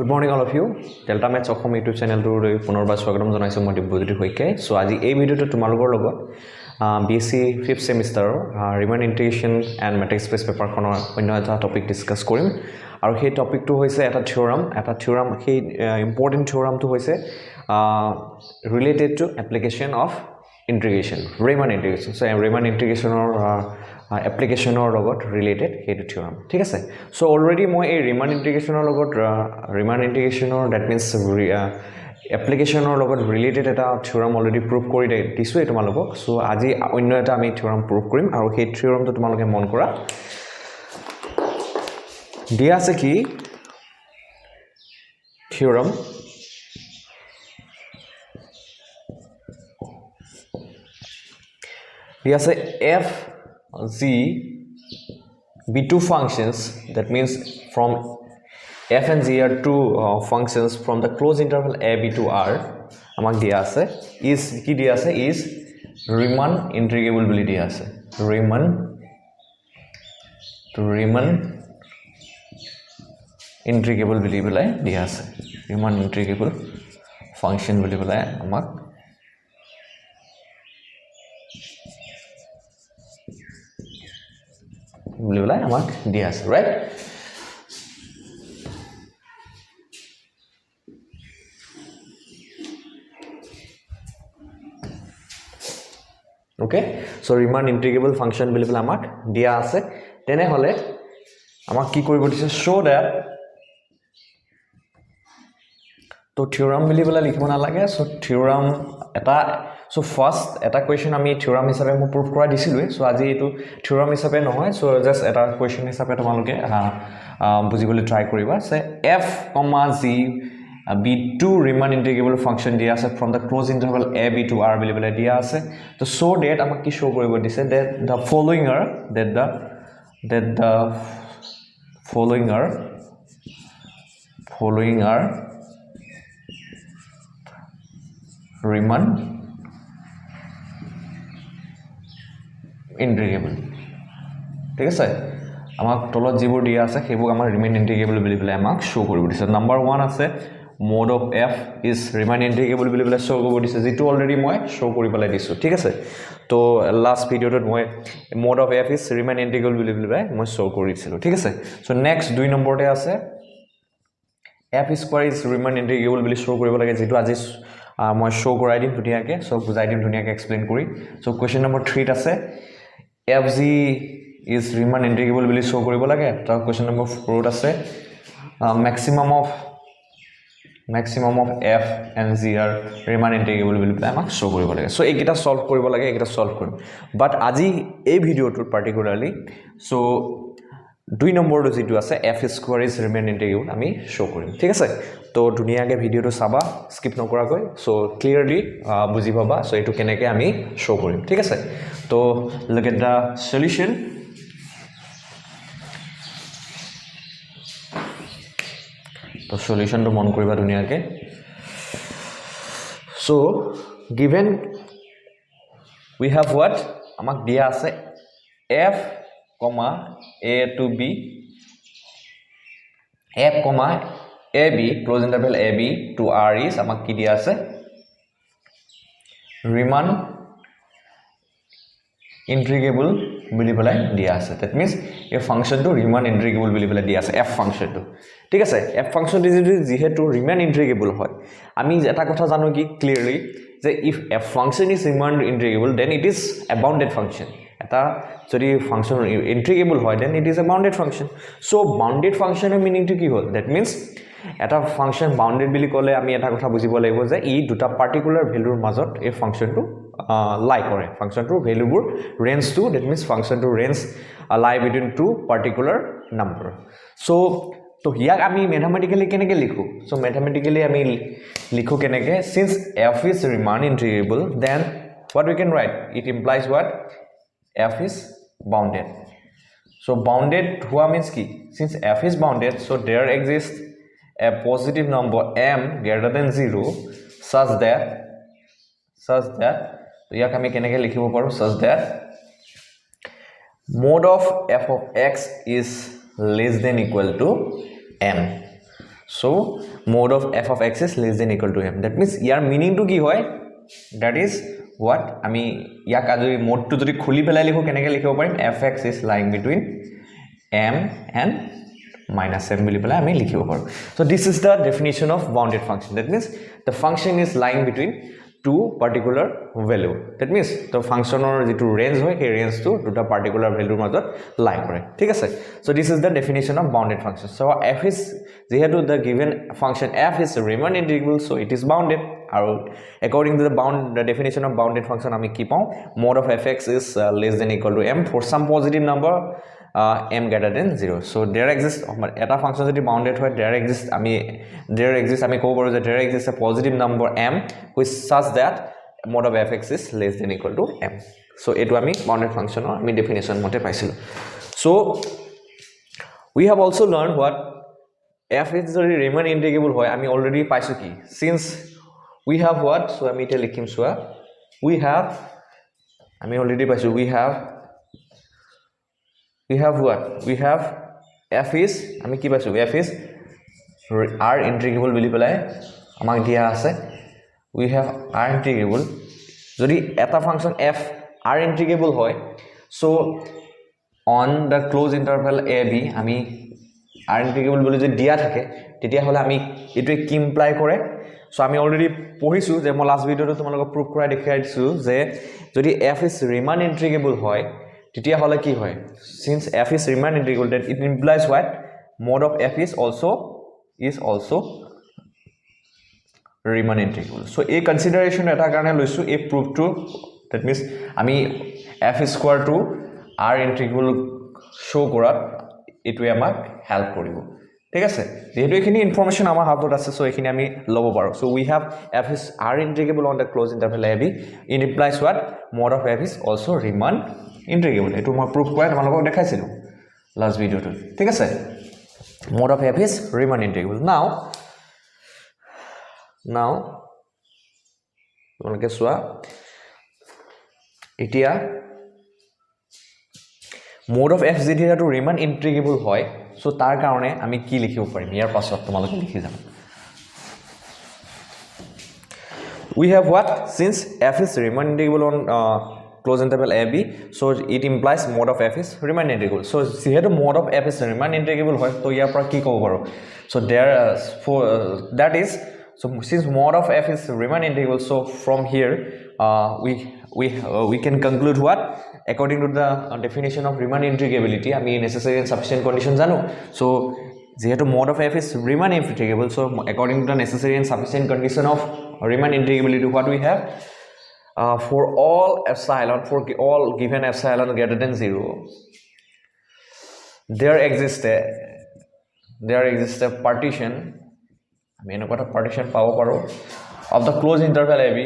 Good morning all of you. Delta Maths Okhom YouTube channel to পুনৰবাৰ স্বাগতম জনাইছো মই দিব্যজ্যোতি হৈকে সো আজি এই ভিডিওটো তোমালোকৰ লগত BSc 5th semester Riemann integration and matrix space paper খনৰ অন্য এটা টপিক ডিসকাস কৰিম আৰু সেই টপিকটো হৈছে এটা থিওৰাম সেই ইম্পৰ্টেন্ট থিওৰামটো হৈছে related to application of integration Riemann integration so Riemann integration or application or logot related hetu theorem thik ase so already moi ei Riemann integration or logot Riemann integration or that means application or logot related eta theorem already prove kori disu e tumalok so aji onno eta ami theorem prove korim aru he theorem to tumaloke mon kora dia ase ki theorem dia ase f z b2 functions that means from f and z are two functions from the closed interval a b to r amak dia ase is ki dia ase is Riemann integrable boli dia ase Riemann integrable boli belai dia ase Riemann integrable function boli belai amak boli amak dia ase right okay so Riemann integrable function boli amak dia ase tene hole amak ki koribo dise show that to theorem boli likhibo na lage so theorem eta so first eta question ami theorem hisabe mo prove kora disilu so aji etu theorem hisabe nohoy so just eta question hisabe tomaloke bujibole try koriba say f, z b2 Riemann integrable function dia ase from the closed interval a b to r boli dia ase to so that amak ki show koribo dise that the following are Riemann integrable ঠিক আছে আমাক তলত জিবোৰ দিয়া আছে হেবু আমাৰ Riemann integrable বুলি বলে আমাক শো কৰিব দিছে নাম্বার 1 আছে mod of f is Riemann integrable বুলি বলে শো কৰিব দিছে যেটো অলৰেডি মই শো কৰি পেলাই দিছো ঠিক আছে তো লাষ্ট ভিডিওটোত মই mod of f is Riemann integrable বুলি বলে মই শো কৰিছিলো ঠিক আছে সো নেক্সট 2 নম্বৰতে আছে f square is Riemann integrable বুলি শো কৰিব লাগে যেটো আজি মই শো কৰাই দিম ধুনিয়াকে সো বুজাই দিম ধুনিয়াকে এক্সপ্লেইন কৰি সো কোৱেশ্চন নম্বৰ 3 ত আছে fz is Riemann integrable bili show koribo lage ta question number 4 ase maximum of f and z are Riemann integrable bili amak show koribo lage so ekita solve koribo lage ekita solve korim but aji ei video tur particularly so 2 number to jitu ase f square is Riemann integrable ami show korim thik ase to duniya ke video to saba skip nokora koi so clearly buji baba so etu keneke ami show korim thik ase to look at the solution to solution to mon koriba duniya ke so given we have what amak dia ase f comma a to b f comma ab close interval ab to r is amak ki dia ase Riemann integrable boli belai dia ase that means a function to Riemann integrable boli belai dia ase f function to ঠিক আছে f function is যেহেতু Riemann integrable হয় আমি এটা কথা জানো কি clearly যে if f function is Riemann integrable then it is a bounded function এটা যদি function integrable হয় then it is a bounded function so bounded function এর meaning to কি হল that means এটা function bounded বুলি কলে আমি এটা কথা বুজিব লাগিব যে ই দুটা পার্টিকুলার ভ্যালুৰ মাজত এই ফাংশনটো লাই কৰে ফাংশনটোৰ ভ্যালুবোৰ range to that means function to range lie between two particular number so to hiyak ami mathematically keneke likhu so mathematically ami likhu keneke since f is Riemann integrable then what we can write it implies what f is bounded so bounded hua means ki since f is bounded so there exists a positive number m greater than 0 such that to yak ami keneke likhibo paru such that mod of f of x is less than equal to m. so mode of f of x is less than equal to m. That means year meaning to কি হয়, that is what আমি ইয়াক আজি mode to যদি খুলি পেলাই লিখো কেনেকৈ লিখিব পাৰিম, fx is lying between m and minus m বুলি পেলাই আমি লিখিব পাৰো. So this is the definition of bounded function. That means the function is lying between two particular value. That means the function or যেটো range হয় সেই range to দুটা particular value মাজত lie কৰে. ঠিক আছে? So this is the definition of bounded function. So f is যেহেতু the given function f is a Riemann integral, so it is bounded. আৰু according to the definition of bounded function আমি কি পাওঁ, mode of fx is less than equal to m for some positive number m greater than 0. So there exists এটা function যদি bounded হয়, there exists আমি ক'ব পাৰো যে there exists a positive number m which such that mode of fx is less than equal to m. So এটো আমি bounded function আমি definition মতে পাইছিলো. So we have also learned what f is যদি Riemann integrable হয়, আমি already পাইছো কি, since we have what, so আমি এটা লিখিম সোয়া, we have আমি already পাইছো, we have what, we have f is আমি কি পাইছো, f is r integrable বুলি পেলাই আমাক দিয়া আছে, we have r integrable. যদি এটা ফাংশন f r integrable হয়, so on the closed interval a b আমি r integrable বুলি যদি দিয়া থাকে, তেতিয়া হলে আমি এটো কি ইমপ্লাই কৰে, so আমি অলৰেডি পঢ়িছো যে মই লাস্ট ভিডিওটো তোমালোকক প্ৰুভ কৰাই দেখাই দিছো যে যদি f is Riemann integrable হয় তেতিয়া হলে কি হয়, since f is Riemann integral then it implies what, mode of f is also Riemann integral. So a consideration এটা কাৰণে লৈছো এই proof-টো, that means আমি f square to r integral show কৰাত এটোৱে আমাক হেল্প কৰিব. ঠিক আছে, যেহেতু এখিনি ইনফৰমেশন আমাৰ হাতত আছে, সো এখিনি আমি লব পাৰো. So we have f is r integrable on the closed interval a b, it implies what, mode of f is also Riemann integrable. এটো মই প্রুফ কৰাই তোমালোকক দেখাইছিলো লাস্ট ভিডিওটো. ঠিক আছে, mode of f is Riemann integrable. now তোমালোকে চোৱা, এতিয়া mode of f যেহেতু Riemann integrable হয়, so তাৰ কাৰণে আমি কি লিখিব পাৰিম, ইয়াৰ পাছত তোমালোকে লিখি যাম. We have what, since f is Riemann integrable on closed interval a b, so it implies mode of f is Riemann integrable. So যেহেতু mode of f is Riemann integrable হয়, তো ইয়াৰ পৰা কি ক'ব পাৰো, so there that is, so since mode of f is Riemann integral, so from here we can conclude what, according to the definition of Riemann integrability আমি necessary and sufficient condition জানো. So যেহেতু mode of f is Riemann integrable, so according to the necessary and sufficient condition of Riemann integrability, what we have, for all epsilon, for all given epsilon greater than 0, there exists a partition, আমি এনেকুৱা এটা partition পাব পাৰো of the closed interval a b,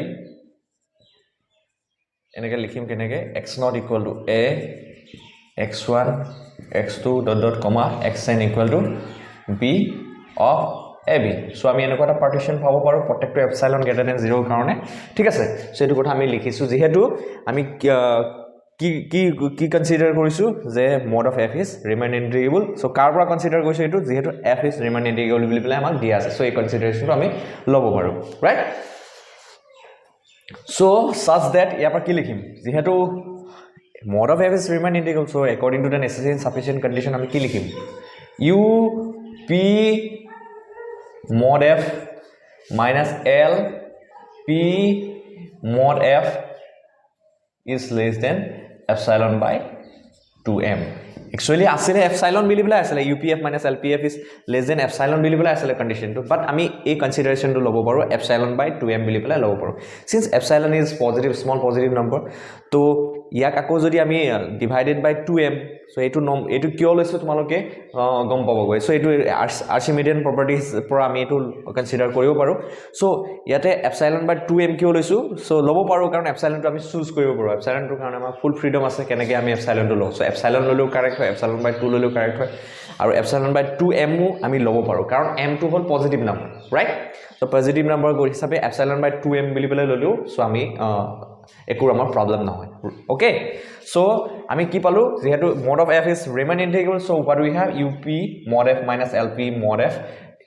এনেকৈ লিখিম কেনেকৈ, x0 equal to a, x1 x2 ... xn equal to b of ab. So আমি এনেকুৱা এটা partition পাব পাৰো প্ৰত্যেকটো epsilon greater than 0 কাৰণে. ঠিক আছে, সো এটো কথা আমি লিখিছো, যেহেতু আমি কি কনসিডাৰ কৰিছো যে mode of f is Riemann integrable. So কাৰ পৰা কনসিডাৰ কৰিছো এটো, যেহেতু f is Riemann integrable বুলি পেলাই আমাক দিয়া আছে, সো এই কনসিডাৰেশনটো আমি লব পাৰো, ৰাইট. So such that ইয়াৰ পৰা কি লিখিম, যেহেতু mode of f is Riemann integral, so according to the necessary and sufficient condition আমি কি লিখিম, u p mod f minus l p mod f is less than epsilon by 2m. Actually আসলে epsilon বুলি পেলাই আসলে upf minus lpf is less than epsilon বুলি পেলাই আসলে condition to, but আমি এই consideration to লব পাৰো epsilon by 2m বুলি পেলাই লব পাৰো. Since epsilon is positive, small positive number, তো ইয়াক আকৌ যদি আমি divided by 2m, so এটো কিয় লৈছো তোমালোকে গম পাবগৈ. So এটো Archimedean properties পৰা আমি এটো কনসিডাৰ কৰিব পাৰো. So ইয়াতে epsilon by 2m কিয় লৈছো, so লব পাৰো কাৰণ epsilon টো আমি চুজ কৰিব পাৰো, epsilon টোৰ কাৰণে আমাৰ ফুল ফ্ৰীডম আছে কেনেকৈ আমি epsilon টো লওঁ. So epsilon ললেও কাৰেক্ট হয়, epsilon by 2 ললেও কাৰেক্ট হয়, আৰু epsilon by 2m আমি লব পাৰো কাৰণ m টো হল positive number, right. So positive number গৈ হিচাপে epsilon by 2m বুলি পেলাই ললেও so আমি একো আমাৰ প্ৰবলেম নহয়, ওকে. So আমি কি পালো, যেহেতু mode of f is Riemann integral, so what we have, up mod f minus lp mod f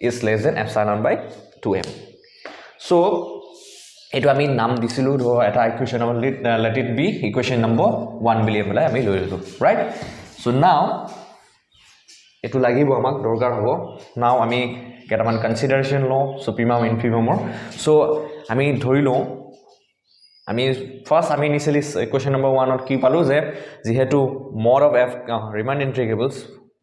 is less than epsilon by 2m. So এটো আমি নাম দিছিলো ধৰ এটা equation number let it be equation number 1 বুলি বলে আমি লৈ ললো right. So now এটো লাগিব আমাক দৰকাৰ হ'ব now আমি কেটামান কনসিডাৰেশন ল সুপ্ৰিমাম ইনফিমামৰ so আমি ধৰি লওঁ আমি ফার্স্ট আমি ইনিশিয়ালি ইকুয়েশন নাম্বার 1 ত কি পালো যে যেহেতু mod of f Riemann integrables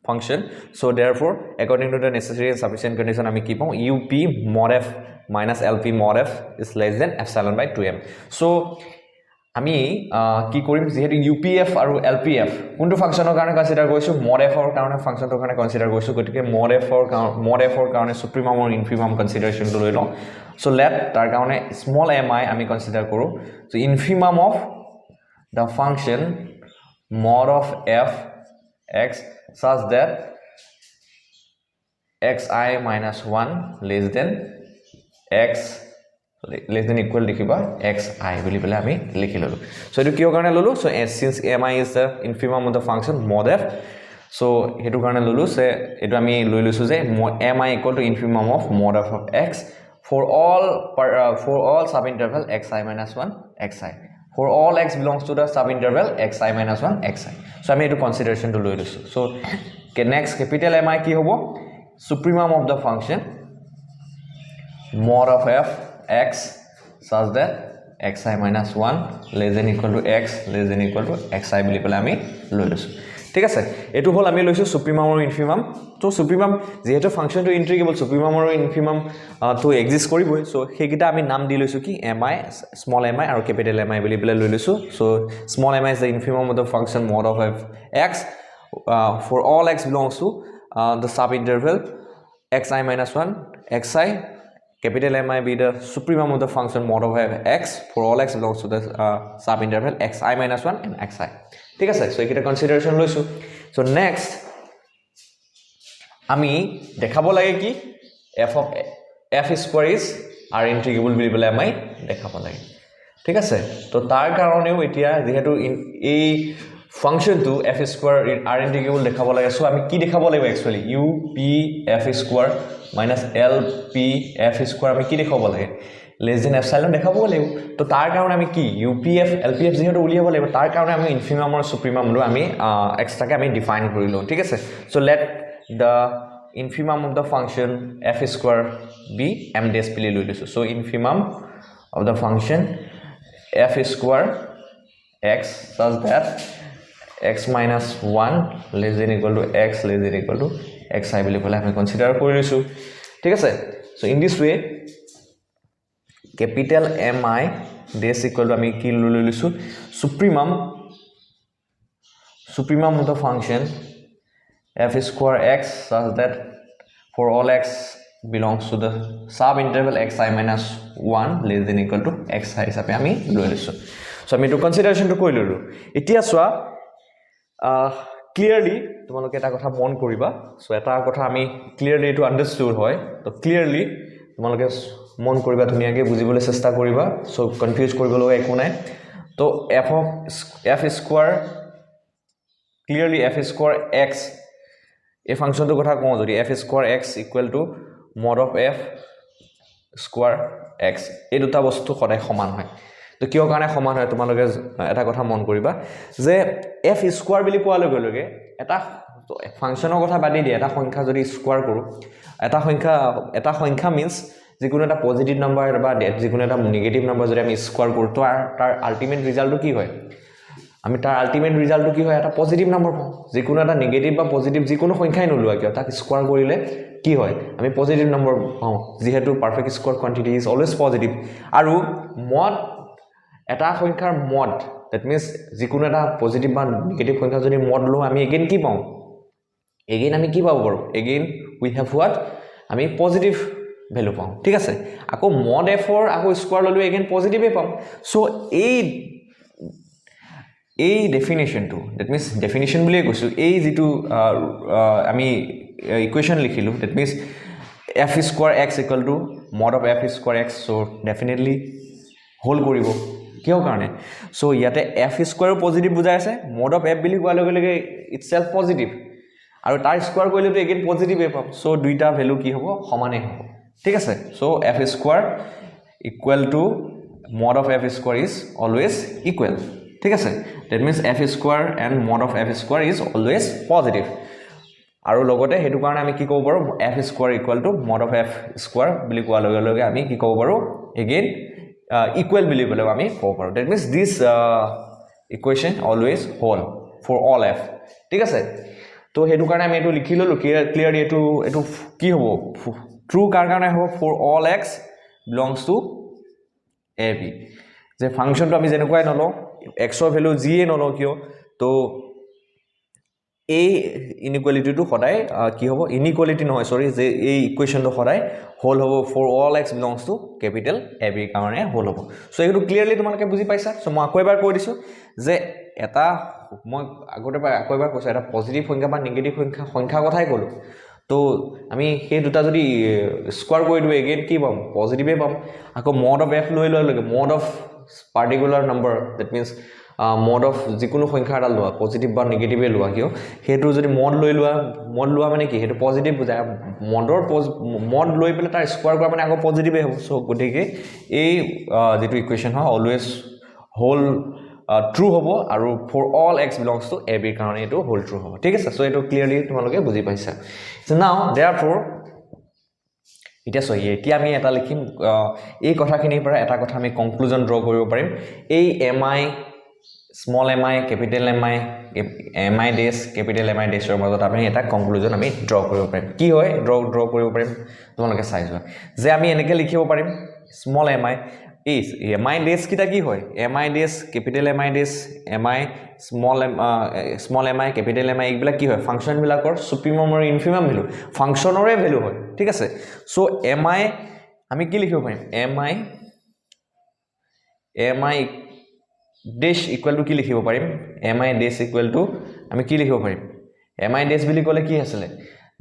function so therefore according to the necessary and sufficient condition আমি কি পাও up mod f minus lp mod f is less than epsilon by 2m so আমি কি কৰিম যেহেতু upf আৰু lpf কোনটো ফাংশনৰ কাৰণে কনসিডাৰ কৰিছো mod f ৰ কাৰণে ফাংশনটোৰ কাৰণে কনসিডাৰ কৰিছো গতিকে mod f ৰ কাৰণে সুপ্ৰিমাম আৰু ইনফিমাম কনসিডাৰেশনটো লৈ লওঁ so let তাৰ কাৰণে small mi আমি কনসিডাৰ কৰো so infimum of the function mod of f x such that xi minus 1 less than x less than equal লিখিবা xi বুলি বলে আমি লিখি ললো so এটো কিয় কাৰণে ললো so since mi is the infimum of the function mod f so হেতু কাৰণে ললো সে এটো আমি লৈ লৈছো যে mi equal to infimum of mod f of x for all subinterval xi minus 1 xi for all x belongs to the subinterval xi minus 1 xi so আমি এটো কনসিডারেশন to লৈ লৈছো so next capital mi কি হ'ব supremum of the function mod of f x such that xi minus 1 less than equal to x less than equal to xi বুলি কলে আমি লৈ লৈছো ঠিক আছে এটো হল আমি লৈছো সুপ্ৰিমাম আৰু ইনফিমাম তো সুপ্ৰিমাম যেহেতু ফাংশনটো ইন্টিগ্ৰেবল সুপ্ৰিমাম আৰু ইনফিমাম তো এক্সিষ্ট কৰিবই সো হেকিটা আমি নাম দি লৈছো কি mi small mi আৰু capital mi বুলি বলে লৈ লৈছো so small mi is the infimum of the function mod of f x for all x belongs to the subinterval xi minus 1 xi capital mi be the supremum of the function mod of f x for all x belongs to the subinterval xi minus 1 and xi ঠিক আছে so এটা consideration লৈছো so next আমি দেখাব লাগে কি f square is r integrable বুলি বলে আমি দেখাব লাগে ঠিক আছে তো তাৰ কাৰণেও এতিয়া যেহেতু এই ফাংশনটো f square r integrable দেখাব লাগে সো আমি কি দেখাব লাগিব actually u p f square minus l p f square আমি কি দেখাব লাগে less than epsilon দেখাব লাগিব তো তাৰ কাৰণে আমি কি upf lpf যেহেতু উলিয়াব লাগিব তাৰ কাৰণে আমি ইনফিমাম আৰু সুপ্ৰিমাম লৈ আমি এক্সট্ৰাকে আমি ডিফাইন কৰি লওঁ ঠিক আছে so let the infimum of the function f square be m dash বুলি লৈ লৈছো so infimum of the function f square x such that x minus 1 less than equal to x less than equal to xi বুলি কলে আমি consider কৰি লৈছো ঠিক আছে so in this way capital mi dash equal to আমি কি লৈ লৈছো supremum of the function f square x such that for all x belongs to the subinterval xi minus 1 less than equal to xi হিচাপে আমি লৈ লৈছো so আমি তো কনসিডারেশন তো কই ললো এতিয়া সোয়া ক্লিয়ারলি তোমালোকে এটা কথা মন কৰিবা সো এটা কথা আমি ক্লিয়াৰলি এটো আন্ডাৰস্টুড হয় তো ক্লিয়াৰলি তোমালোকে মন কৰিবা ধুনিয়াকে বুজিবলৈ চেষ্টা কৰিবা সো কনফিউজ কৰিবলৈ একো নাই তো f square clearly f square x এই ফাংশনটো কথা কওঁ যদি f square x equal to mod of f square x এই দুটা বস্তু সদায় সমান হয় তো কিয় কাৰণে সমান হয় তোমালোকে এটা কথা মন কৰিবা যে f square বুলি কোৱা লগে লগে এটা ফাংশনৰ কথা বাদি দি এটা সংখ্যা যদি স্কয়াৰ কৰো এটা সংখ্যা মিন্স যিকোনো এটা পজিটিভ নাম্বাৰ বা যিকোনো এটা নেগেটিভ নাম্বাৰ যদি আমি স্কয়াৰ কৰো তো তাৰ আল্টিমেট ৰিজাল্টটো কি হয় আমি তাৰ আল্টিমেট ৰিজাল্টটো কি হয় এটা পজিটিভ নাম্বাৰ পাওঁ যিকোনো এটা নেগেটিভ বা পজিটিভ যিকোনো সংখ্যাই নলুৱা কিয় তাক স্কয়াৰ কৰিলে কি হয় আমি পজিটিভ নাম্বাৰ পাওঁ যেহেতু perfect square quantity is always positive আৰু mod এটা সংখ্যাৰ mod that means যিকোনো এটা পজিটিভ বা নেগেটিভ সংখ্যা যদি mod লওঁ আমি এগেইন কি পাওঁ এগেইন আমি কি পাব পাৰো এগেইন উই হ্যাভ হোৱাট আমি পজিটিভ ভ্যালু পাওঁ ঠিক আছে আকৌ mod f ৰ আকৌ স্কয়াৰ ললো এগেইন পজিটিভে পাম সো এই ডেফিনেশনটো that means ডেফিনেশন বুলিয়ে কৈছো এই যেটো আমি ইকুয়েশন লিখিলো that means f square x equal to mod of f square x so definitely হোল কৰিব কিয় কাৰণে সো ইয়াতে f square পজিটিভ বুজাই আছে mod of f বুলি কোৱা লগে লগে ইটসেলফ পজিটিভ আৰু তাৰ স্কোয়াৰ কৰিলেতো এগেইন পজিটিভে পাম সো দুইটা ভ্যালু কি হ'ব সমানে হ'ব ঠিক আছে so f square equal to mod of f square is always equal ঠিক আছে that means f square and mod of f square is always positive আৰু লগতে হেতু কাৰণে আমি কি ক'ব পাৰো f square equal to mod of f square বুলি কোৱা লগে লগে আমি কি ক'ব পাৰো again equal বুলি বলে আমি ক'ব পাৰো that means this equation always hold for all f ঠিক আছে তো হেতু কাৰণে আমি এটো লিখি ললো ক্লিয়াৰলি এটো কি হ'ব ট্ৰু কাৰ কাৰণে হ'ব for all x belongs to ab যে ফাংশনটো আমি যেনেকৈ নলো x ৰ ভ্যালু g এ নলো কিয় তো এই ইনইকুয়ালিটিটো সদায় কি হ'ব ইনইকুয়ালিটি নহয় সৰি যে এই ইকুৱেচনটো সদায় হোল হ'ব for all x belongs to capital ab কাৰণে হোল হ'ব সো এইটো ক্লিয়াৰলি তোমালোকে বুজি পাইছা সো মই আকৌ এবাৰ কৈ দিছো যে এটা মই আগতে আকৌ এবাৰ কৈছো এটা পজিটিভ সংখ্যা বা নেগেটিভ সংখ্যা কথাই ক'লো তো আমি সেই দুটা যদি স্কয়াৰ কৰি দিও এগেইন কি পাম পজিটিভে পাম আকৌ mod of f লৈ লগে mod of particular number that means mod of যিকোনো সংখ্যা এটা লোৱা পজিটিভ বা নেগেটিভে লোৱা কিয় হেতু যদি mod লোৱা মানে কি হেতু পজিটিভ বুজায় mod লৈ পেলে তাৰ স্কয়াৰ কৰা মানে আকৌ পজিটিভে হ'ব সো গতিকে এই যেটো ইকুৱেচন হয় অলৱেজ হোল true হ'ব আৰু for all x belongs to ab কাৰণে এটো হোল true হ'ব ঠিক আছে সো এটো ক্লিয়াৰলি তোমালোকে বুজি পাইছা so now therefore এটা সো এতিয়া আমি এটা লিখিম এই কথাখিনিৰ পৰা এটা কথা আমি কনক্লুজন ড্ৰ কৰিব পাৰিম এই mi small mi capital mi dash capital mi dash ৰ মাজত আমি এটা কনক্লুজন আমি ড্ৰ কৰিব পাৰিম কি হয় ড্ৰ কৰিব পাৰিম তোমালোকে চাই যোৱা যে আমি এনেকৈ লিখিব পাৰিম small mi is mi dash কিটা কি হয় mi dash capital mi dash mi small mi capital mi এইবিলাক কি হয় ফাংশন বিলাকৰ সুপ্ৰিমম আৰু ইনফিমাম ভ্যালু ফাংশনৰে ভ্যালু হয় ঠিক আছে সো mi আমি কি লিখিব পাৰিম mi dash equal to কি লিখিব পাৰিম mi dash equal to আমি কি লিখিব পাৰিম mi dash বুলি ক'লে কি আছিল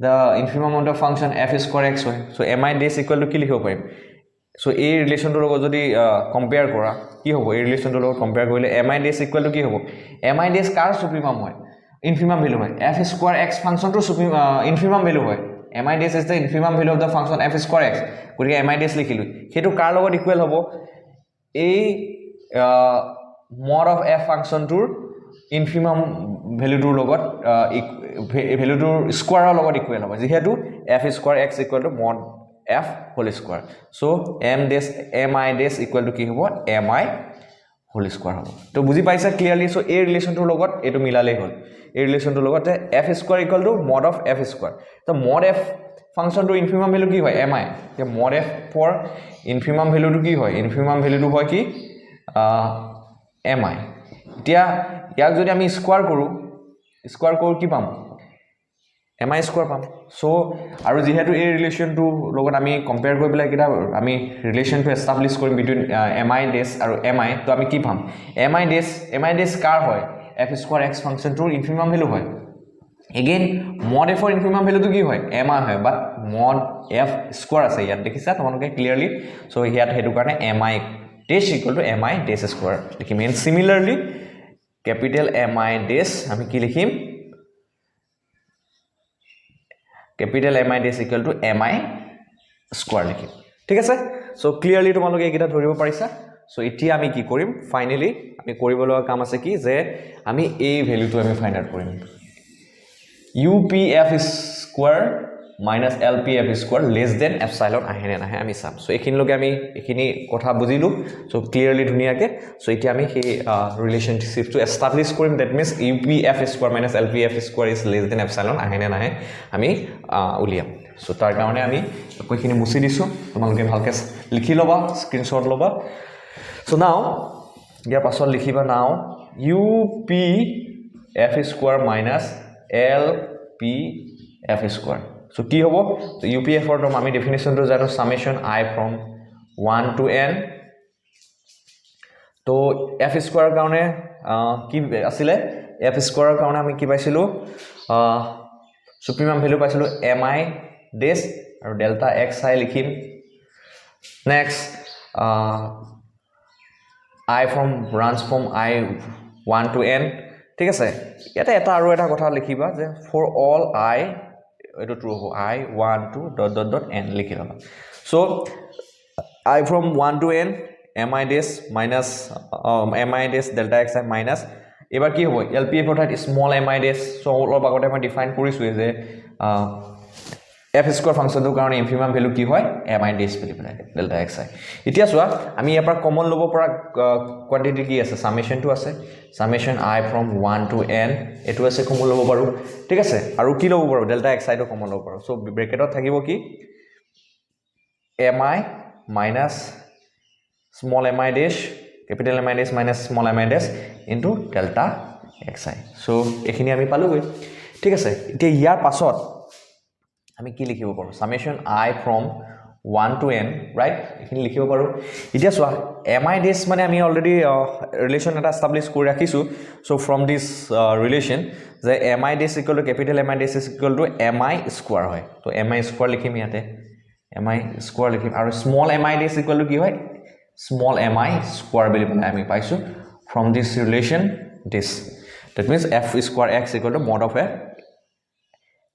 the infimum of the function f square x হয় so mi dash equal to কি লিখিব পাৰিম so এই ৰিলেচনটোৰ লগত যদি কম্পেয়াৰ কৰা কি হ'ব এই ৰিলেচনটোৰ লগত কম্পেয়াৰ কৰিলে mi dash equal to কি হ'ব mi dash কাৰ সুপ্ৰিমম হয় infimum value হয় f square x ফাংশনটোৰ infimum value হয় mi dash is the infimum value of the function f square x গতিকে mi dash লিখিলো হেতু কাৰ লগত ইকুৱেল হ'ব এই mod of f ফাংশনটোৰ infimum value টোৰ লগত value টোৰ স্কয়াৰৰ লগত ইকুৱেল হ'ব যেহেতু f square x equal to mod f whole square so mi dash equal to কি হ'ব mi whole square হ'ব তো বুজি পাইছা ক্লিয়াৰলি সো এই ৰিলেচনটোৰ লগত এটো মিলালেই হ'ল এই ৰিলেচনটোৰ লগত f square equal to mod of f square তো mod f ফাংশনটোৰ infimum value কি হয় mi তে mod f for infimum value টো কি হয় infimum value টো হয় কি mi এতিয়া ইয়াক যদি আমি স্কয়াৰ কৰো কি পাম mi স্কয়াৰ পাম সো আৰু যেহেতু এই ৰিলেচনটো লগত আমি কম্পেয়াৰ কৰি পেলাই কিটা আমি ৰিলেচনটো এস্টাবলিশ কৰিম বিটুইন mi dash আৰু mi তো আমি কি পাম mi dash কাৰ হয় f square x ফাংশনটোৰ infimum value হয় again mod f ৰ infimum value টো কি হয় mi হয় বাট mod f স্কয়াৰ আছে ইয়াত দেখিছা তোমালোকে ক্লিয়াৰলি সো ইয়াত হেতু কাৰণে mi dash equal to mi dash square লিখিম and similarly capital mi dash আমি কি লিখিম capital mi dash equal to mi square লিখিম ঠিক আছে সো ক্লিয়াৰলি তোমালোকে এইটা ধৰিব পাৰিছা সো এতিয়া আমি কি কৰিম ফাইনালি আমি কৰিব লগা কাম আছে কি যে আমি এই ভ্যালুটো আমি ফাইন্ড আউট কৰিম upf square minus lpf square less than epsilon আহেনে নাহে আমি চাম সো এইখিনি লগে আমি এইখিনি কথা বুজিলো সো ক্লিয়াৰলি ধুনিয়াকে সো এতিয়া আমি সেই ৰিলেশনশিপটো এস্টাবলিশ কৰিম that means upf square minus lpf square is less than epsilon আহেনে নাহে আমি উলিয়াম সো তাৰ কাৰণে আমি কইখিনি মুছি দিছো তোমালোকে ভালকে লিখি লবা স্ক্ৰিনশ্বট লবা সো নাও ইয়াৰ পাছত লিখিবা নাও upf square minus lpf square so কি হ'ব তো upf ৰ নাম আমি ডেফিনিশনটো জানো summation I from 1 to n তো f square কাৰণে কি আছিল f square কাৰণে আমি কি পাইছিলো সুপ্ৰিমম ভ্যালু পাইছিলো mi dash আৰু delta xi লিখিম next I from runs from I 1 to n ঠিক আছে ইয়াতে এটা আৰু এটা কথা লিখিবা যে ফৰ অল I এটো ট্ৰু হ'ব I 1 2 dot dot dot n লিখি লবা so I from 1 to n mi dash minus mi dash delta xi minus এবাৰ কি হ'ব LPF অৰ্থাৎ স্মল mi dash সো অলপ আগতে মই ডিফাইন কৰিছো যে f স্কয়াৰ ফাংচনটোৰ কাৰণে ইনফিমাম ভ্যালু কি হয় mi dash বুলি পেলাই delta xi এতিয়া চোৱা আমি ইয়াৰ পৰা কমন ল'ব পৰা কোৱান্টিটি কি আছে সামেশনটো আছে summation I from 1 to n এটো আছে কমন ল'ব পাৰো ঠিক আছে আৰু কি ল'ব পাৰো delta xi টো কমন ল'ব পাৰো সো ব্ৰেকেটত থাকিব কি mi minus small mi dash capital mi dash minus small mi dash into delta xi so এখিনি আমি পালোগৈ ঠিক আছে এতিয়া ইয়াৰ পাছত আমি কি লিখিব পাৰো summation I from 1 to n right এখিনি লিখিব পাৰো এতিয়া চোৱা mi dash মানে আমি অলৰেডি ৰিলেশন এটা এস্টাবলিশ কৰি ৰাখিছো so from this relation যে mi dash equal to capital mi dash is equal to mi square হয় তো mi square লিখিম ইয়াতে mi square লিখিম আৰু small mi dash equal to কি হয় small mi square বুলি পেলাই আমি পাইছো from this relation this that means f square x equal to mod of f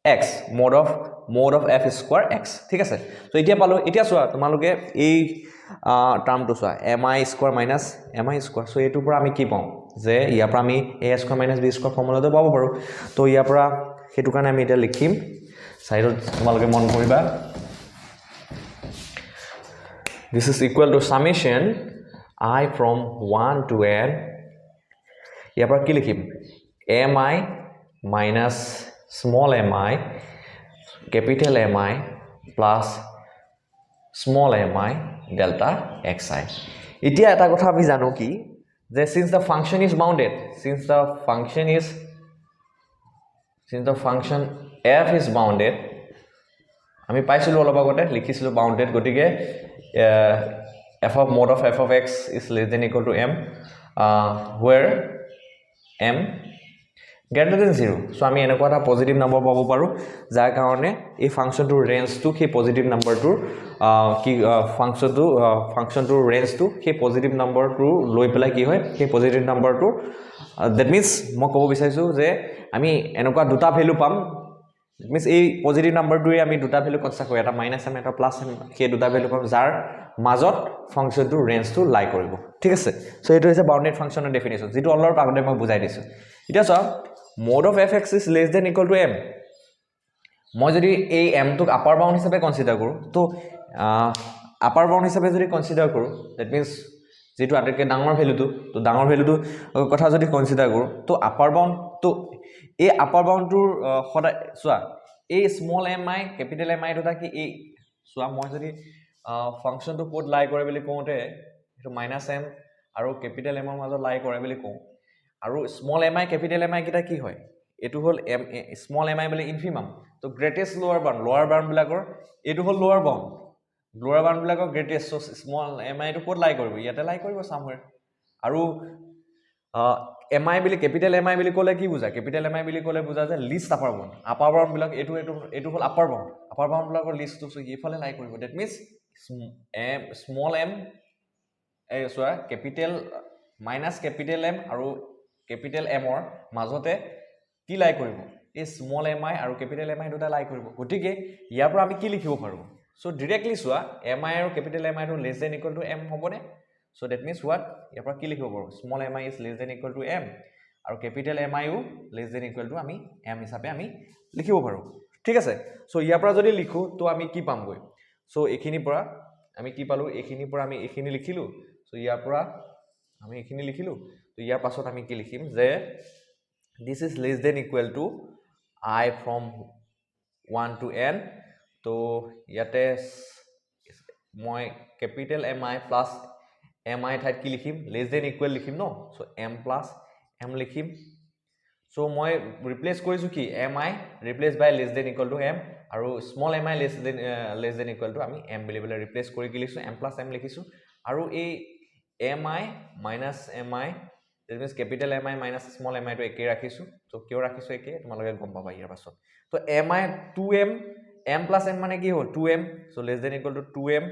x mod of f square x ঠিক আছে তো এতিয়া পালো এতিয়া চোৱা তোমালোকে এই টাৰ্মটো চোৱা mi square minus mi square so এটোৰ পৰা আমি কি পাম যে ইয়াৰ পৰা আমি a square minus b square ফৰ্মুলাটো পাব পাৰো তো ইয়াৰ পৰা হেতু কাৰণে আমি এটা লিখিম সাইডত তোমালোকে মন কৰিবা this is equal to summation I from 1 to n ইয়াৰ পৰা কি লিখিম mi minus small mi capital mi plus small mi delta xi এতিয়া এটা কথা আমি জানো কি যে since the function f is bounded আমি পাইছিলো অলপ আগতে লিখিছিলো বাউন্ডেড গটিকে f of mod of f of x is less than equal to m where m greater than 0 so আমি এনেকুৱা এটা পজিটিভ নম্বৰ পাব পাৰো যাৰ কাৰণে এই ফাংচনটোৰ ৰেঞ্জটো কি পজিটিভ নম্বৰটোৰ কি ফাংচনটোৰ ৰেঞ্জটো কি পজিটিভ নম্বৰটো লৈ পেলাই কি হয় কি পজিটিভ নম্বৰটো that means মই ক'ব বিচাৰিছো যে আমি এনেকুৱা দুটা ভ্যালু পাম that means এই পজিটিভ নম্বৰটোৱে আমি দুটা ভ্যালু কনসিডাৰ কৰি এটা মাইনাস m এটা প্লাস m কি দুটা ভ্যালু পাম যাৰ মাজত ফাংচনটোৰ ৰেঞ্জটো লাই কৰিব ঠিক আছে সো এটো হৈছে বাউন্ডেড ফাংচনৰ ডেফিনিশন যেটো অলপ আগতে মই বুজাই দিছো এতিয়া চোৱা mod of fx is less than equal to m মই যদি এই m টোক আপাৰ বাউন্ড হিচাপে কনসিডাৰ কৰো তো আপাৰ বাউন্ড হিচাপে যদি কনসিডাৰ কৰো that means যেটো আটাইতকৈ ডাঙৰ ভ্যালুটো তো ডাঙৰ ভ্যালুটো কথা যদি কনসিডাৰ কৰো তো আপাৰ বাউন্ড তো এই আপাৰ বাউন্ডটোৰ সদায় চোৱা এই স্মল mi ক্যাপিটাল mi দুটা কি এই চোৱা মই যদি ফাংচনটো কোড লাই কৰে বুলি কওঁতে এটো -m আৰু ক্যাপিটাল m ৰ মাজত লাই কৰে বুলি কওঁ আৰু স্মল mi ক্যাপিটাল mi কিটা কি হয় এটো হল m স্মল mi বুলি ইনফিমাম তো গ্ৰেটেষ্ট লোৱাৰ বাউন্ড বিলাকৰ এটো হল লোৱাৰ বাউন্ড বিলাকৰ গ্ৰেটেষ্ট সো স্মল mi টো কোড লাই কৰিব ইয়াতে লাই কৰিব সামৱেৰ আৰু mi বুলি ক্যাপিটাল mi বুলি ক'লে কি বুজা ক্যাপিটাল mi বুলি ক'লে বুজা যে লিষ্ট আপাৰ বাউন্ড বিলাক এটো হল আপাৰ বাউন্ড বিলাকৰ লিষ্টটো সো ইফালে লাই কৰিব that means small m এই সোয়া ক্যাপিটাল মাইনাস ক্যাপিটাল m আৰু ক্যাপিটাল m ৰ মাজতে কি লাই কৰিব এই স্মল mi আৰু ক্যাপিটাল mi দুটা লাই কৰিব গটিকে ইয়াৰ পৰা আমি কি লিখিব পাৰো সো ডাইৰেক্টলি সোয়া mi আৰু ক্যাপিটাল mi টো less than equal to m হ'বনে so that means what ইয়াৰ পৰা কি লিখিব পাৰো small mi is less than equal to m আৰু capital mi O less than equal to আমি m হিচাপে আমি লিখিব পাৰো ঠিক আছে সো ইয়াৰ পৰা যদি লিখো তো আমি কি পামগৈ সো এখিনি পৰা আমি কি পালো এখিনি পৰা আমি এখিনি লিখিলো সো ইয়াৰ পৰা আমি এখিনি লিখিলো তো ইয়াৰ পাছত আমি কি লিখিম যে this is less than equal to I from 1 to n তো ইয়াতে মই ক্যাপিটাল mi plus mi ঠাইত কি লিখিম less than equal লিখিম ন সো m plus m লিখিম সো মই ৰিপ্লেস কৰিছো কি mi replace by less than equal to m আৰু small mi less than equal to আমি m বুলি বলে ৰিপ্লেস কৰি কি লিখিছো m plus m লিখিছো আৰু এই mi minus mi that means capital mi minus small mi টো একে ৰাখিছো তো কিয় ৰাখিছো একে তোমালোকে গম পাবা ইয়াৰ পাছত তো mi 2m m plus m মানে কি হ'ল 2m so less than equal to 2m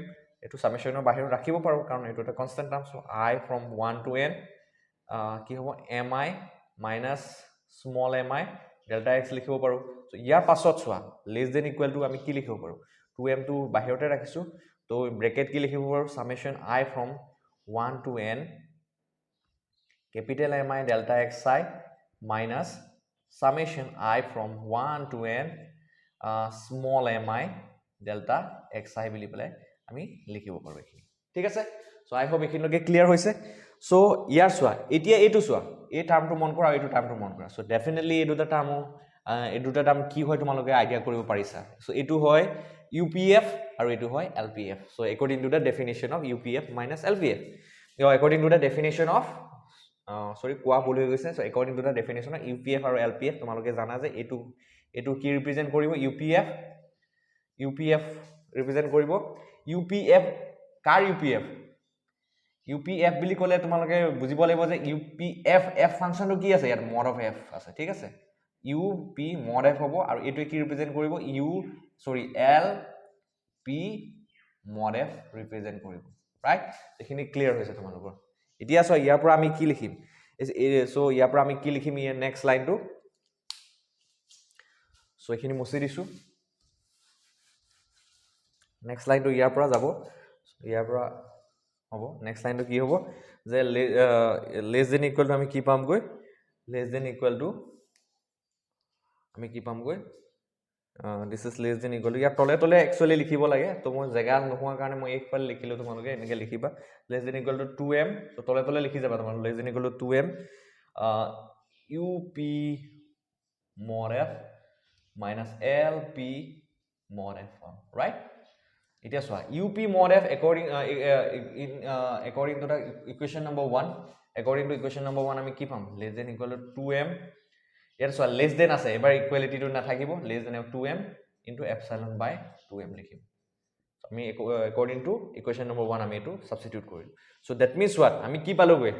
এটো সামেশনৰ বাহিৰত ৰাখিব পাৰো কাৰণ এটো এটা constant term so I from 1 to n কি হ'ব mi minus small mi delta x লিখিব পাৰোঁ চ' ইয়াৰ পাছত চোৱা লেছ দেন ইকুৱেল টু আমি কি লিখিব পাৰোঁ 2m টো বাহিৰতে ৰাখিছোঁ তো ব্ৰেকেট কি লিখিব পাৰোঁ সামেশ্যন i from 1 to n capital mi delta xi minus summation I from 1 to n small mi delta xi বুলি পেলাই আমি লিখিব পাৰোঁ এইখিনি ঠিক আছে সো আই হোপ এইখিনিলৈকে ক্লিয়াৰ হৈছে সো ইয়াৰ চোৱা এতিয়া এইটো চোৱা এই টাৰ্মটো মন কৰা আৰু এইটো টাৰ্মটো মন কৰা সো ডেফিনেটলি এই দুটা টাৰ্ম কি হয় তোমালোকে আইডিয়া কৰিব পাৰিছা সো এইটো হয় UPF আৰু এইটো হয় LPF so according to the definition of UPF minus LPF according to the definition of sorry কোৱা ভুল হৈ গৈছে so according to the definition of UPF আৰু LPF তোমালোকে জানা যে এইটো কি ৰিপ্ৰেজেন্ট কৰিব UPF ৰিপ্ৰেজেন্ট কৰিব UPF কাৰ UPF বুলি ক'লে তোমালোকে বুজিব লাগিব যে UPF f ফাংচনটো কি আছে ইয়াত mod of f আছে ঠিক আছে UP mod f হ'ব আৰু এইটো কি ৰিপ্ৰেজেন্ট কৰিব LP mod f ৰিপ্ৰেজেন্ট কৰিব ৰাইট এইখিনি ক্লিয়াৰ হৈছে তোমালোকৰ এতিয়া সো ইয়াৰ পৰা আমি কি লিখিম সো ইয়াৰ পৰা আমি কি লিখিম ইয়াৰ নেক্সট লাইনটো সো এইখিনি মুছি দিছো নেক্সট লাইনটো ইয়াৰ পৰা যাব ইয়াৰ পৰা হ'ব নেক্সট লাইনটো কি হ'ব যে লেছ দেন ইকুৱেল টু আমি কি পামগৈ লেছ দেন ইকুৱেল টু আমি কি পামগৈ this is less than equal to ইয়াৰ তলে তলে একচুৱেলি লিখিব লাগে তো মই জেগা নোহোৱাৰ কাৰণে মই একফালে লিখিলো তোমালোকে এনেকৈ লিখিবা less than equal to 2m তো তলে তলে লিখি যাবা তোমালোকে less than equal to 2m UP mod f minus LP mod f right এতিয়া চোৱা UP mod f according to the equation number 1 আমি কি পাম less than equal to 2m ইয়াৰ চোৱা less than আছে এবাৰ ইকুৱেলিটিটো নাথাকিব less than 2m into epsilon by 2m লিখিম আমি according to equation number 1 আমি এটো সাবস্টিটিউট কৰিলো so that means what আমি কি পালোগৈ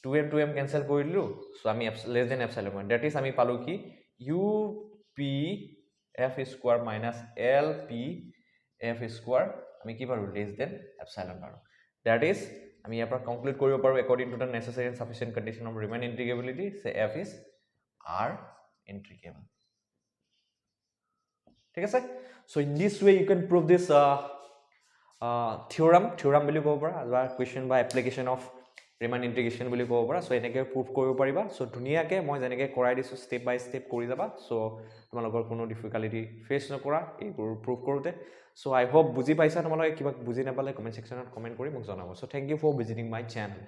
2m cancel কৰিলো so আমি less than epsilon that is আমি পালো কি UP f square minus LP f square আমি কি পাৰো less than epsilon পাৰো that is আমি ইয়াৰ পৰা কনক্লুড কৰিব পাৰো according to the necessary and sufficient condition of Riemann integrability say f is r integrable ঠিক আছে so in this way you can prove this theorem বুলি ক'ব পাৰা বা question বা application of Riemann integration বুলি ক'ব পাৰা so এনেকৈ prove কৰিব পাৰিবা so ধুনিয়াকৈ মই যেনেকৈ কৰাই দিছো step by step কৰি যাবা so তোমালোকৰ কোনো ডিফিকাল্টি ফেস নকৰা এই prove কৰোতে so I hope বুজি পাইছা তোমালোকে কিবা বুজি নাপালে কমেন্ট সেকশনত কমেন্ট কৰি মোক জনাব so thank you for visiting my channel